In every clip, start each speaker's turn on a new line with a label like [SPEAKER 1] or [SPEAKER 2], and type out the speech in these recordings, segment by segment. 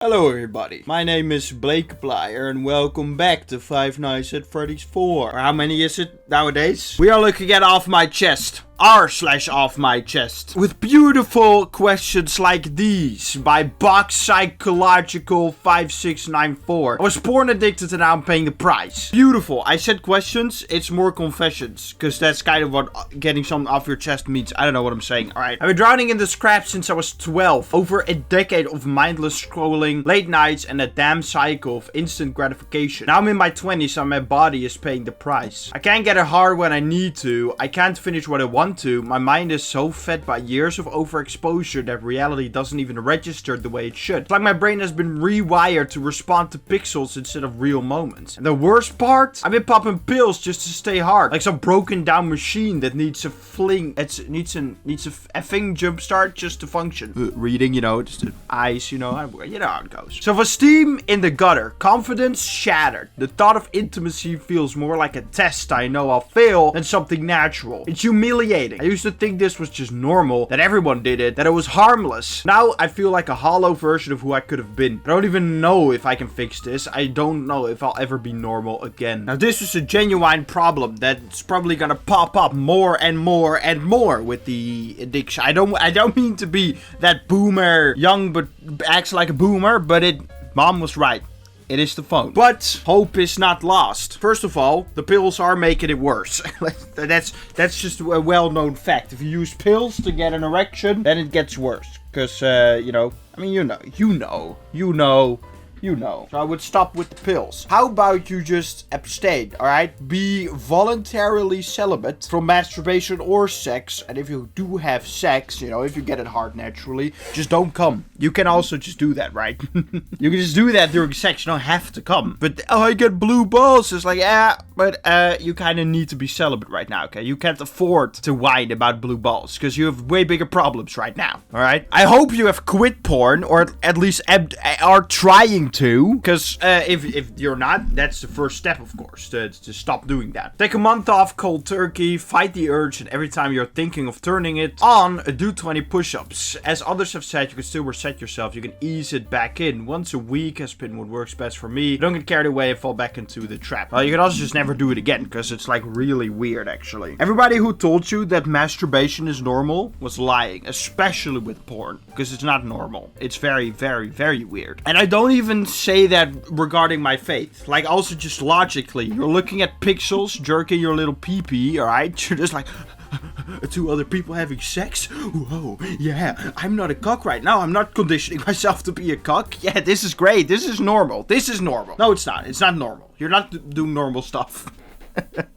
[SPEAKER 1] Hello everybody, my name is Blakepleier and welcome back to Five Nights at Freddy's 4. Or how many is it nowadays? We are looking at Off My Chest. r/Off My Chest. With beautiful questions like these by Box Psychological 5694. I was porn addicted and now I'm paying the price. Beautiful. I said questions, it's more confessions. Because that's kind of what getting something off your chest means. I don't know what I'm saying. Alright. I've been drowning in the scraps since I was 12. Over a decade of mindless scrolling, late nights, and a damn cycle of instant gratification. Now I'm in my 20s and my body is paying the price. I can't get it hard when I need to. I can't finish what I want to. My mind is so fed by years of overexposure that reality doesn't even register the way it should. It's like my brain has been rewired to respond to pixels instead of real moments. And the worst part? I've been popping pills just to stay hard. Like some broken down machine that needs a fling. It needs a effing jump start just to function. Reading, you know, just the eyes, you know how it goes. Self-esteem in the gutter. Confidence shattered. The thought of intimacy feels more like a test I know I'll fail than something natural. It's humiliating. I used to think this was just normal, that everyone did it, that it was harmless. Now I feel like a hollow version of who I could have been. I don't even know if I can fix this. I don't know if I'll ever be normal again. Now this is a genuine problem that's probably gonna pop up more and more and more with the addiction. I don't mean to be that boomer, young but acts like a boomer, but Mom was right. It is the phone. But hope is not lost. First of all, the pills are making it worse. That's just a well-known fact. If you use pills to get an erection, then it gets worse. Because, you know. So I would stop with the pills. How about you just abstain, alright? Be voluntarily celibate from masturbation or sex. And if you do have sex, you know, if you get it hard naturally, just don't come. You can also just do that, right? You can just do that during sex. You don't have to come. But, oh, I get blue balls. It's like, yeah, but you kind of need to be celibate right now, okay? You can't afford to whine about blue balls because you have way bigger problems right now, alright? I hope you have quit porn or at least are trying to, because if you're not, that's the first step, of course, to stop doing that. Take a month off cold turkey, fight the urge, and every time you're thinking of turning it on, do 20 push-ups. As others have said, you can still reset yourself, you can ease it back in. Once a week has been what works best for me. Don't get carried away and fall back into the trap. Well, you can also just never do it again, because it's like really weird, actually. Everybody who told you that masturbation is normal was lying, especially with porn, because it's not normal. It's very, very, very weird. And I don't even say that regarding my faith. Like, also just logically, you're looking at pixels, jerking your little pee-pee, alright? You're just like, two other people having sex? Whoa, yeah, I'm not a cock right now. I'm not conditioning myself to be a cock. Yeah, this is great. This is normal. This is normal. No, it's not. It's not normal. You're not doing normal stuff.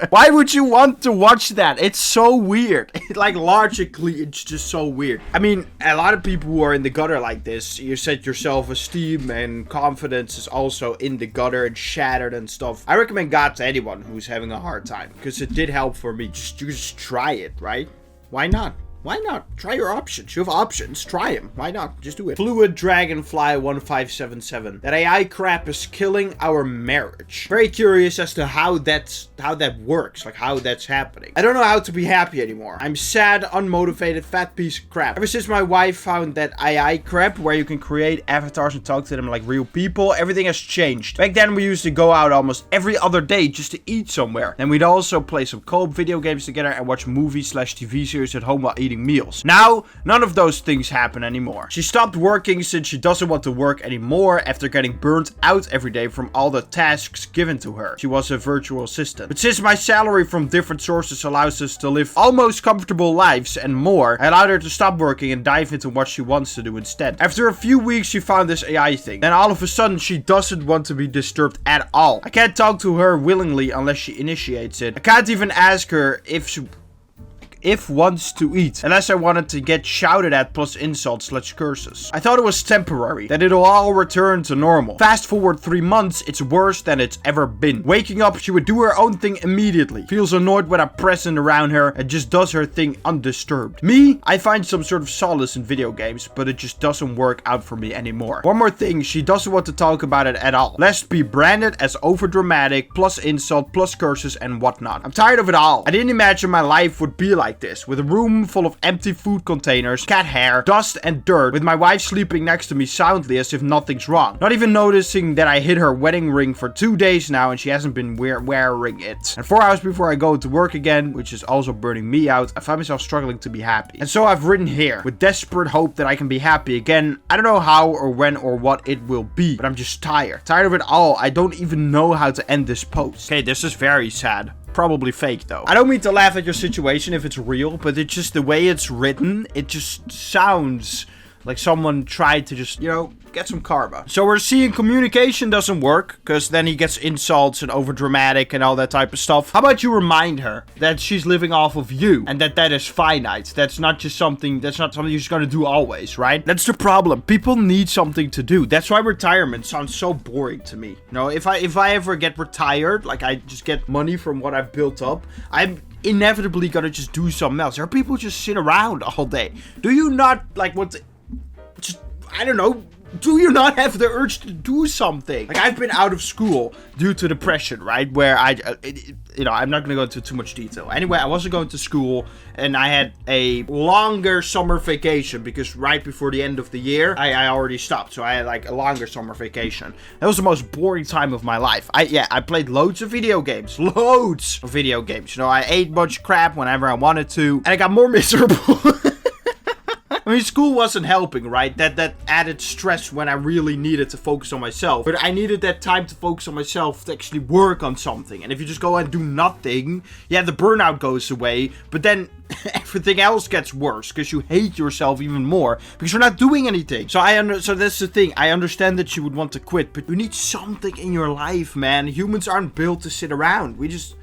[SPEAKER 1] Why would you want to watch that? It's so weird. Like, logically, it's just so weird. I mean, a lot of people who are in the gutter like this, you said your self-esteem and confidence is also in the gutter and shattered and stuff. I recommend God to anyone who's having a hard time, because it did help for me. Just try it, right? Why not? Why not? Try your options. You have options. Try them. Why not? Just do it. Fluid Dragonfly 1577. That AI crap is killing our marriage. Very curious as to how that works. Like how that's happening. I don't know how to be happy anymore. I'm sad, unmotivated, fat piece of crap. Ever since my wife found that AI crap where you can create avatars and talk to them like real people, everything has changed. Back then we used to go out almost every other day just to eat somewhere. And we'd also play some co-op video games together and watch movies/TV series at home while eating meals. Now, none of those things happen anymore. She stopped working since she doesn't want to work anymore after getting burnt out every day from all the tasks given to her. She was a virtual assistant. But since my salary from different sources allows us to live almost comfortable lives and more, I allowed her to stop working and dive into what she wants to do instead. After a few weeks, she found this AI thing. Then all of a sudden, she doesn't want to be disturbed at all. I can't talk to her willingly unless she initiates it. I can't even ask her if wants to eat, unless I wanted to get shouted at plus insults/curses. I thought it was temporary, that it'll all return to normal. Fast forward 3 months, it's worse than it's ever been. Waking up, she would do her own thing immediately. Feels annoyed when I'm present around her and just does her thing undisturbed. Me, I find some sort of solace in video games, but it just doesn't work out for me anymore. One more thing, she doesn't want to talk about it at all. Lest be branded as overdramatic, plus insult, plus curses and whatnot. I'm tired of it all. I didn't imagine my life would be like like this, with a room full of empty food containers, cat hair, dust and dirt, with my wife sleeping next to me soundly as if nothing's wrong. Not even noticing that I hid her wedding ring for 2 days now and she hasn't been wearing it. And 4 hours before I go to work again, which is also burning me out, I find myself struggling to be happy. And so I've written here, with desperate hope that I can be happy again. I don't know how or when or what it will be, but I'm just tired. Tired of it all. I don't even know how to end this post. Okay, this is very sad. Probably fake though. I don't mean to laugh at your situation if it's real, but it's just the way it's written, it just sounds like someone tried to just, you know, get some karma. So we're seeing communication doesn't work, because then he gets insults and over dramatic and all that type of stuff. How about you remind her that she's living off of you and that is finite. That's not something you're just gonna do always, right? That's the problem. People need something to do. That's why retirement sounds so boring to me. You know, if I ever get retired, like I just get money from what I've built up, I'm inevitably gonna just do something else. There are people who just sit around all day. Do you not like want to just, I don't know, do you not have the urge to do something? Like, I've been out of school due to depression, right? Where I'm not gonna go into too much detail. Anyway, I wasn't going to school and I had a longer summer vacation because right before the end of the year, I already stopped. So I had like a longer summer vacation. That was the most boring time of my life. I played loads of video games. Loads of video games. You know, I ate much crap whenever I wanted to and I got more miserable. I mean, school wasn't helping, right? That added stress when I really needed to focus on myself. But I needed that time to focus on myself to actually work on something. And if you just go and do nothing, yeah, the burnout goes away. But then everything else gets worse because you hate yourself even more because you're not doing anything. So that's the thing. I understand that you would want to quit, but you need something in your life, man. Humans aren't built to sit around. We just...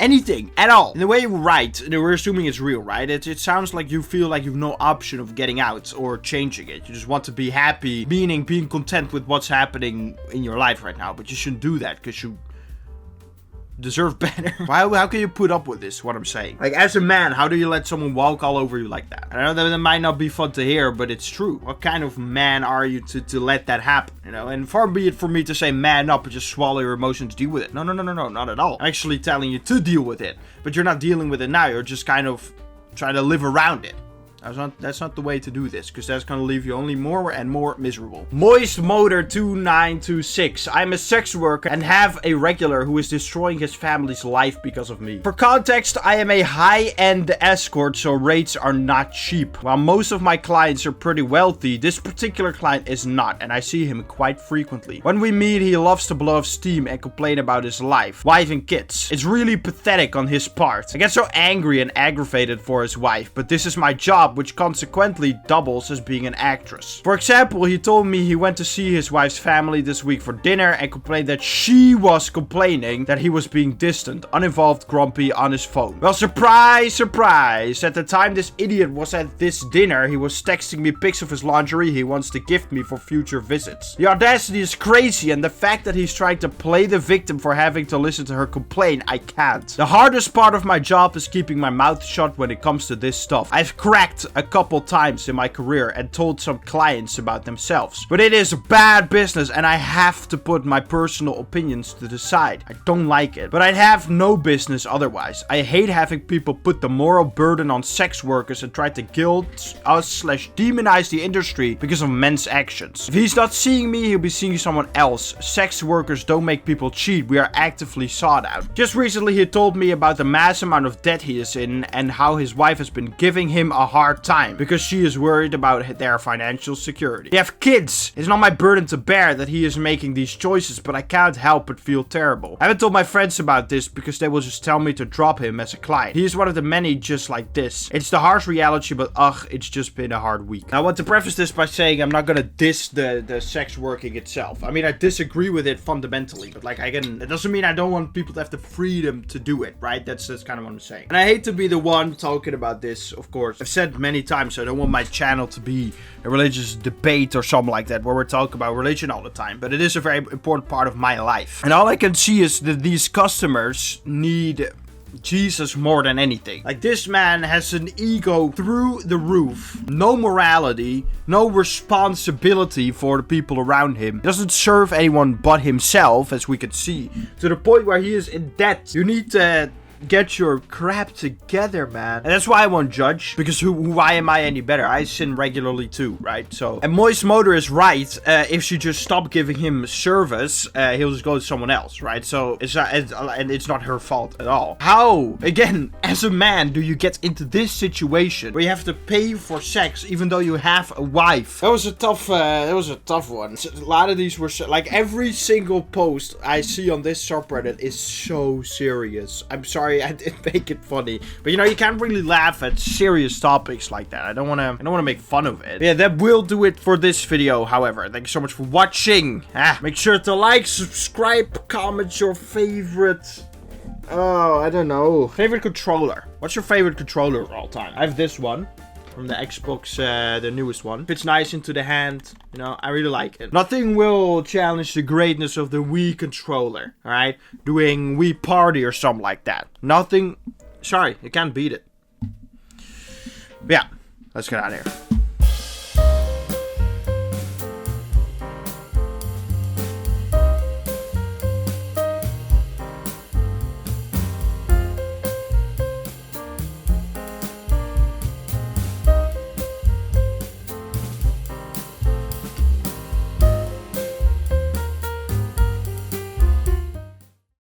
[SPEAKER 1] anything at all. And the way you write, we're assuming it's real, right? It sounds like you feel like you've no option of getting out or changing it. You just want to be happy, meaning being content with what's happening in your life right now. But you shouldn't do that because you deserve better. How can you put up with this, what I'm saying? Like, as a man, how do you let someone walk all over you like that? I know that might not be fun to hear, but it's true. What kind of man are you to let that happen? You know, and far be it for me to say man up and just swallow your emotions, deal with it. No, not at all. I'm actually telling you to deal with it, but you're not dealing with it now. You're just kind of trying to live around it. That's not the way to do this, because that's going to leave you only more and more miserable. Moist Motor 2926. I'm a sex worker and have a regular who is destroying his family's life because of me. For context, I am a high-end escort, so rates are not cheap. While most of my clients are pretty wealthy, this particular client is not, and I see him quite frequently. When we meet, he loves to blow off steam and complain about his wife and kids. It's really pathetic on his part. I get so angry and aggravated for his wife, but this is my job, which consequently doubles as being an actress. For example, he told me he went to see his wife's family this week for dinner and complained that she was complaining that he was being distant, uninvolved, grumpy on his phone. Well, surprise, surprise. At the time this idiot was at this dinner, he was texting me pics of his lingerie he wants to gift me for future visits. The audacity is crazy, and the fact that he's trying to play the victim for having to listen to her complain, I can't. The hardest part of my job is keeping my mouth shut when it comes to this stuff. I've cracked a couple times in my career and told some clients about themselves. But it is bad business and I have to put my personal opinions to the side. I don't like it, but I'd have no business otherwise. I hate having people put the moral burden on sex workers and try to guilt us / demonize the industry because of men's actions. If he's not seeing me, he'll be seeing someone else. Sex workers don't make people cheat. We are actively sought out. Just recently he told me about the mass amount of debt he is in and how his wife has been giving him a hard time because she is worried about their financial security. They have kids. It's not my burden to bear that he is making these choices, but I can't help but feel terrible. I haven't told my friends about this because they will just tell me to drop him as a client. He is one of the many just like this. It's the harsh reality, but it's just been a hard week. I want to preface this by saying I'm not gonna diss the sex working itself. I mean, I disagree with it fundamentally, but like it doesn't mean I don't want people to have the freedom to do it, right? That's kind of what I'm saying. And I hate to be the one talking about this, of course. I've said many times I don't want my channel to be a religious debate or something like that where we're talking about religion all the time, but it is a very important part of my life. And all I can see is that these customers need Jesus more than anything. Like, this man has an ego through the roof, no morality, no responsibility for the people around him. He doesn't serve anyone but himself, as we can see, to the point where he is in debt. You need to get your crap together, man. And that's why I won't judge, because why am I any better? I sin regularly too, right? So, and Moist Motor is right. If she just stopped giving him service, he'll just go to someone else, right? So it's not her fault at all. How, again, as a man, do you get into this situation where you have to pay for sex even though you have a wife? That was a tough one. A lot of these were like, every single post I see on this subreddit is so serious. I'm sorry I didn't make it funny, but you know, you can't really laugh at serious topics like that. I don't want to make fun of it. Yeah, that will do it for this video. However, thank you so much for watching. Make sure to like, subscribe, comment your favorite. Oh, I don't know. Favorite controller. What's your favorite controller of all time? I have this one from the Xbox, the newest one. Fits nice into the hand. You know, I really like it. Nothing will challenge the greatness of the Wii controller. Alright? Doing Wii Party or something like that. Nothing. Sorry, you can't beat it. Yeah, let's get out of here.